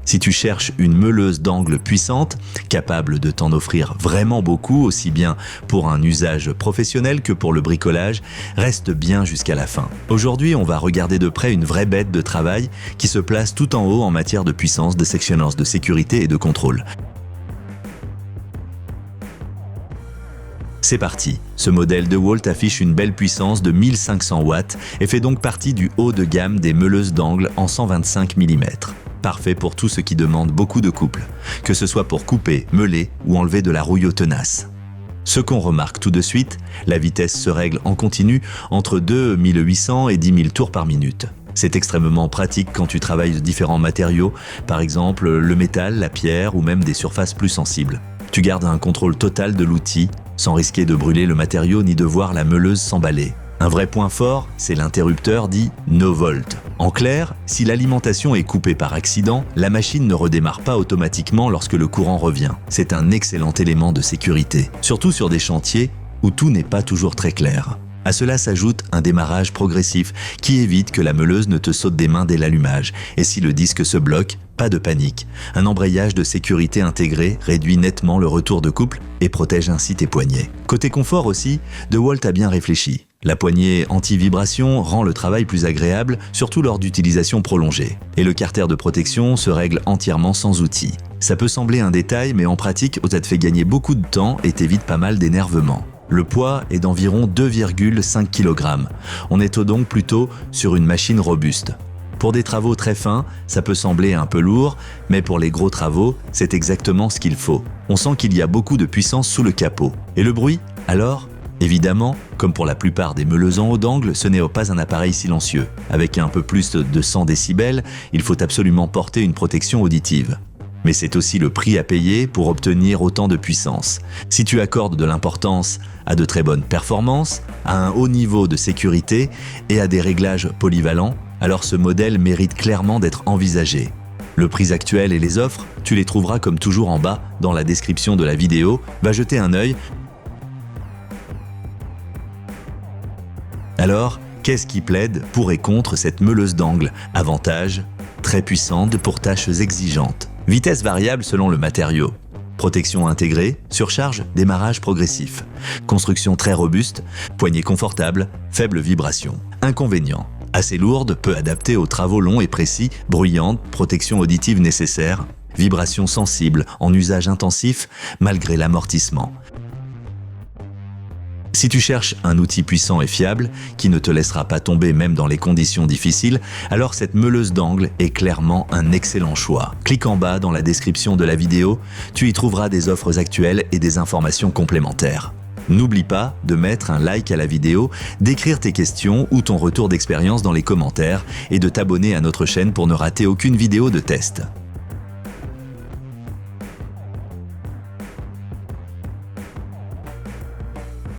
Si tu cherches une meuleuse d'angle puissante, capable de t'en offrir vraiment beaucoup, aussi bien pour un usage professionnel que pour le bricolage, reste bien jusqu'à la fin. Aujourd'hui, on va regarder de près une vraie bête de travail qui se place tout en haut en matière de puissance, de sectionnance, de sécurité et de contrôle. C'est parti. Ce modèle DeWalt affiche une belle puissance de 1500 watts et fait donc partie du haut de gamme des meuleuses d'angle en 125 mm. Parfait pour tous ceux qui demandent beaucoup de couple, que ce soit pour couper, meuler ou enlever de la rouille tenace. Ce qu'on remarque tout de suite, la vitesse se règle en continu entre 2800 et 10 000 tours par minute. C'est extrêmement pratique quand tu travailles de différents matériaux, par exemple le métal, la pierre ou même des surfaces plus sensibles. Tu gardes un contrôle total de l'outil, sans risquer de brûler le matériau ni de voir la meuleuse s'emballer. Un vrai point fort, c'est l'interrupteur dit No Volt. En clair, si l'alimentation est coupée par accident, la machine ne redémarre pas automatiquement lorsque le courant revient. C'est un excellent élément de sécurité, surtout sur des chantiers où tout n'est pas toujours très clair. À cela s'ajoute un démarrage progressif qui évite que la meuleuse ne te saute des mains dès l'allumage. Et si le disque se bloque, pas de panique. Un embrayage de sécurité intégré réduit nettement le retour de couple et protège ainsi tes poignets. Côté confort aussi, DeWalt a bien réfléchi. La poignée anti-vibration rend le travail plus agréable, surtout lors d'utilisation prolongée. Et le carter de protection se règle entièrement sans outil. Ça peut sembler un détail, mais en pratique, ça te fait gagner beaucoup de temps et t'évite pas mal d'énervement. Le poids est d'environ 2,5 kg. On est donc plutôt sur une machine robuste. Pour des travaux très fins, ça peut sembler un peu lourd, mais pour les gros travaux, c'est exactement ce qu'il faut. On sent qu'il y a beaucoup de puissance sous le capot. Et le bruit, alors ? Évidemment, comme pour la plupart des meuleuses en haut d'angle, ce n'est pas un appareil silencieux. Avec un peu plus de 100 décibels, il faut absolument porter une protection auditive. Mais c'est aussi le prix à payer pour obtenir autant de puissance. Si tu accordes de l'importance à de très bonnes performances, à un haut niveau de sécurité et à des réglages polyvalents, alors ce modèle mérite clairement d'être envisagé. Le prix actuel et les offres, tu les trouveras comme toujours en bas dans la description de la vidéo. Va jeter un œil. Alors, qu'est-ce qui plaide pour et contre cette meuleuse d'angle ? Avantages, très puissante pour tâches exigeantes. Vitesse variable selon le matériau. Protection intégrée, surcharge, démarrage progressif. Construction très robuste, poignée confortable, faible vibration. Inconvénients. Assez lourde, peu adaptée aux travaux longs et précis, bruyante, protection auditive nécessaire. Vibration sensible, en usage intensif, malgré l'amortissement. Si tu cherches un outil puissant et fiable, qui ne te laissera pas tomber même dans les conditions difficiles, alors cette meuleuse d'angle est clairement un excellent choix. Clique en bas dans la description de la vidéo, tu y trouveras des offres actuelles et des informations complémentaires. N'oublie pas de mettre un like à la vidéo, d'écrire tes questions ou ton retour d'expérience dans les commentaires et de t'abonner à notre chaîne pour ne rater aucune vidéo de test.